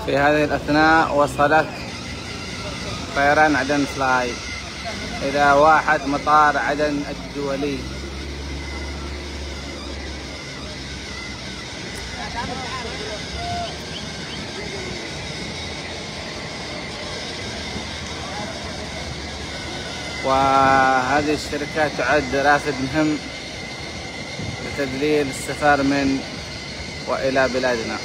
في هذه الأثناء وصلت طيران عدن فلاي إلى واحد مطار عدن الدولي. وهذه الشركة تعد رافد مهم لتدليل السفر من وإلى بلادنا.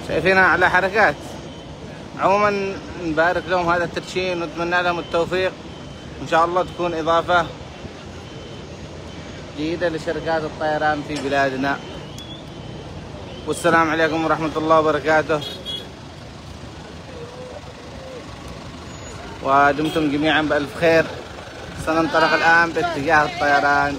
شايفين على حركات. عموما نبارك لهم هذا التدشين ونتمنى لهم التوفيق، إن شاء الله تكون إضافة جيدة لشركات الطيران في بلادنا. والسلام عليكم ورحمة الله وبركاته، ودمتم جميعا بألف خير. سننطلق الآن باتجاه الطيران